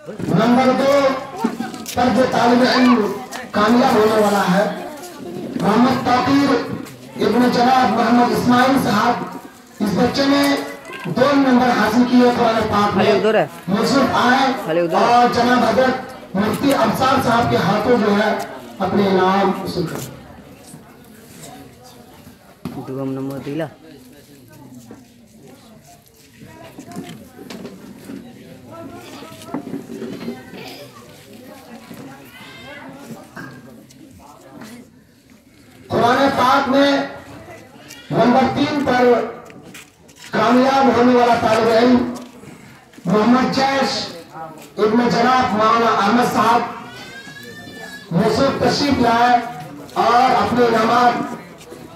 Number 2 पर जो तालिब इल्म कामयाब होने वाला है, मोहम्मद तौकीर इब्न जनाब मोहम्मद इस्माइल साहब। इस बच्चे ने 2 नंबर हासिल किए कुरान पाक में। मुसहफ आए और जनाब हजरत मुफ्ती अफसार साहब के हाथों जो है अपने इनाम वसूल कर। नंबर दिला कुरान पाक में नंबर 3 पर कामयाब होने वाला तालिब इल्म मोहम्मद जैश इब्न जनाब मौलाना अहमद साहब मुसहफ तशरीफ लाए और अपने इनामात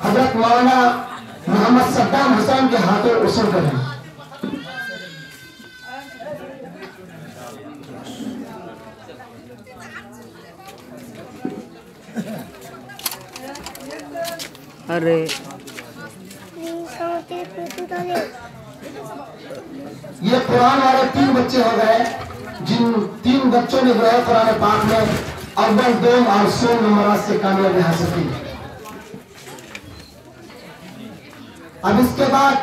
हजरत मौलाना मोहम्मद सद्दाम हुसैन के हाथों वसूल करें। अरे ये कुरान वाले 3 बच्चे हो गए, जिन 3 बच्चों ने जो है कुरान पाक में अव्वल 2 और 100 नंबर से कामयाबी हासिल की। अब इसके बाद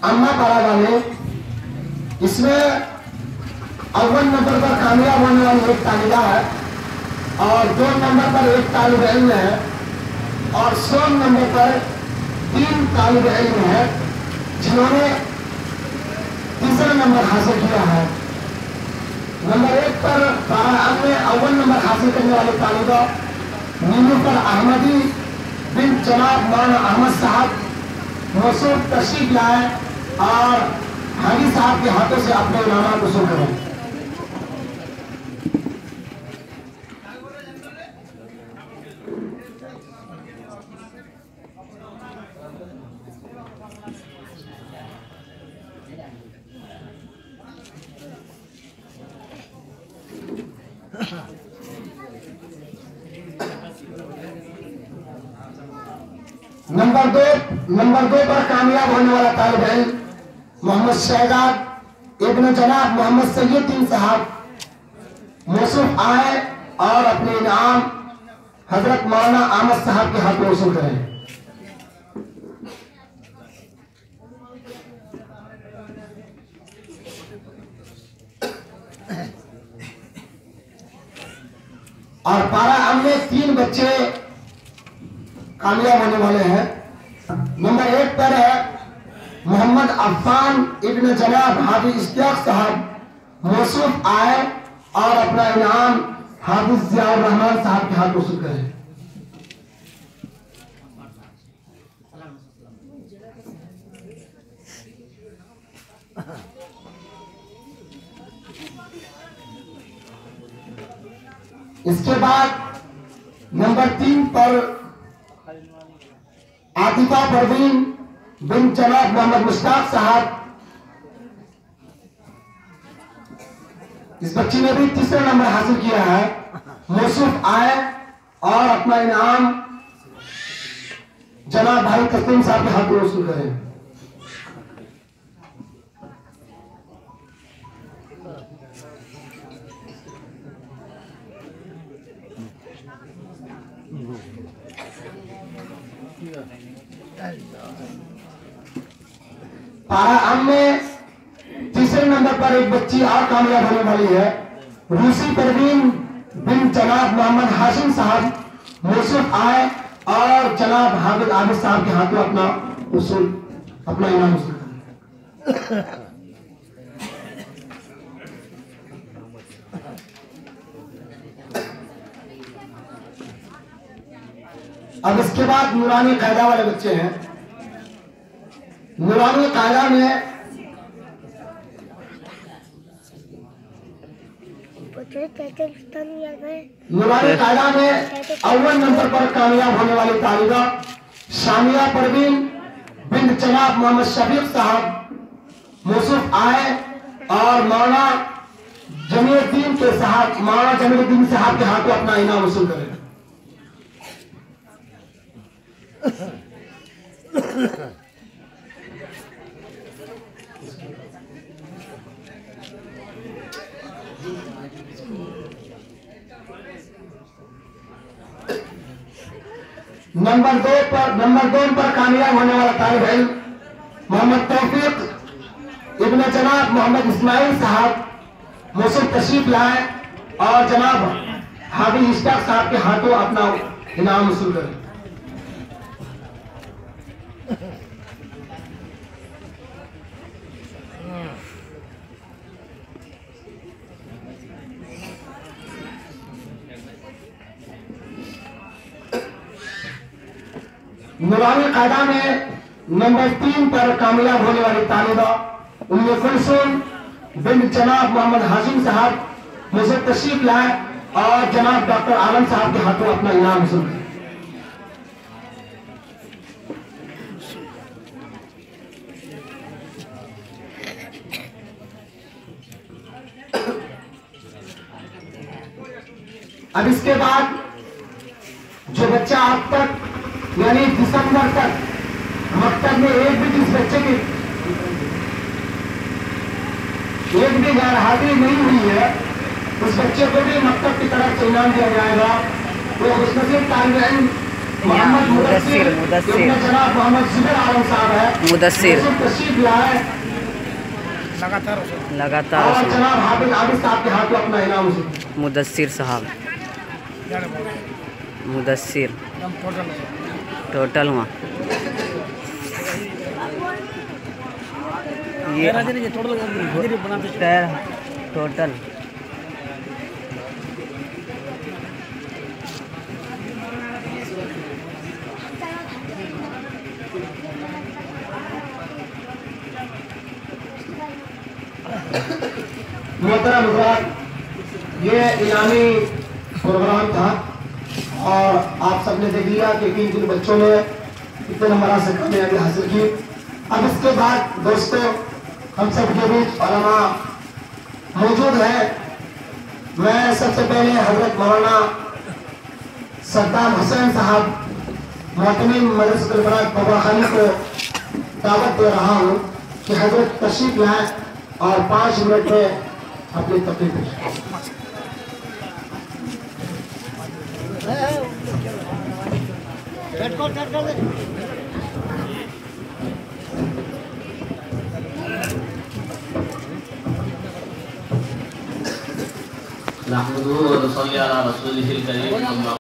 अम्मा पारा वाले, इसमें अव्वल नंबर पर कामयाब होने वाली एक तालिबा है और 2 नंबर पर एक तालिब इल्म है और 100 नंबर पर 3 तालिब इल्म है जिन्होंने तीसरा नंबर हासिल किया है। नंबर 1 पर पारा में अव्वल नंबर हासिल करने वाले तालिबा नीलूफर अहमदी बिन जनाब मौलाना अहमद साहब मुसहफ तशरीफ लाए और हाजी साहब के हाथों से अपने इनामात वसूल करें। नंबर 2 पर कामयाब होने वाला तालिब इल्म मोहम्मद शहजाद इब्न जनाब मोहम्मद सैयदीन साहब मुसहफ आए और अपने इनाम हजरत मौलाना अहमद साहब के हाथ में वसूल करें। और पारा अम में 3 बच्चे कामयाब होने वाले हैं। नंबर 1 पर है मोहम्मद अफान इब्न जनाब हाफिज इश्तियाक साहब मुसहफ आए और अपना इनाम हाफिज जियाउर रहमान साहब के हाथ वसूल करें। इसके बाद नंबर 3 पर आतिफा परवीन बिन जनाब मोहम्मद मुश्ताक साहब, इस बच्ची ने भी तीसरा नंबर हासिल किया है। मुसहफ आए और अपना इनाम जनाब भाई तस्लीम साहब के हाथ में वसूल करें। पारा अम में तीसरे नंबर पर एक बच्ची और कामयाब होने वाली है। रूसी परवीन बिन जनाब मोहम्मद हाशिम साहब मुसहफ आए और जनाब हाफिज आबिद साहब के हाथों अपना इनाम वसूल करें। अब इसके बाद नूरानी कायदा वाले बच्चे हैं। नूरानी कायदा में अव्वल नंबर पर कामयाब होने वाली तालिबा शामिया परवीन बिन जनाब मोहम्मद शफीक साहब मुसहफ आए और मौलाना जमीउद्दीन साहब के हाथों अपना इनाम वसूल करें। नंबर 2 पर कामयाब होने वाला तालिब इल्म मोहम्मद तौफीक इब्न जनाब मोहम्मद इस्माइल साहब मौसूल तशरीफ लाए और जनाब हाफिज इश्ताक साहब के हाथों अपना इनाम वसूल करें। नुरानी कायदा में नंबर 3 पर कामयाब होने वाली तालिबा उम्मे कुलसूम बिन जनाब मोहम्मद हाशिम साहब मुझे तशरीफ लाए और जनाब डॉक्टर आलम साहब के हाथों अपना इनाम वसूल करें। अब इसके बाद जो बच्चा अब तक यानी दिसंबर तक मकतब में एक भी जिस बच्चे की एक भी गैर हाजिरी नहीं हुई है उस बच्चे को भी मकतब की तरफ से इनाम दिया जाएगा। वो खुशनसीब तालिब इल्म मोहम्मद मुदस्सिर जनाब मोहम्मद जुबैर आलम साहब है मुदस्सिर तशरीफ लाए लगातार और जनाब हाफिज आबिद साहब के हाथों अपना इनाम मुदस्सिर साहब मुदस्सिर टोटल हुआ ये टोटल मोहतरम हज़रात, ये इनामी प्रोग्राम था और आप सबने देख लिया कि किन बच्चों ने कितने नंबर से कामयाबी हासिल की। अब इसके बाद दोस्तों हम सब के बीच उलमा मौजूद है। मैं सबसे पहले हजरत मौलाना सद्दाम हुसैन साहब मोहतमिम मदरसतुल बरात बबाखानी को दावत दे रहा हूँ कि हजरत तशरीफ लाएं और 5 मिनट में अपनी तकलीफ नहमदुहु व नसल्ली अला रसूलिहिल करीम।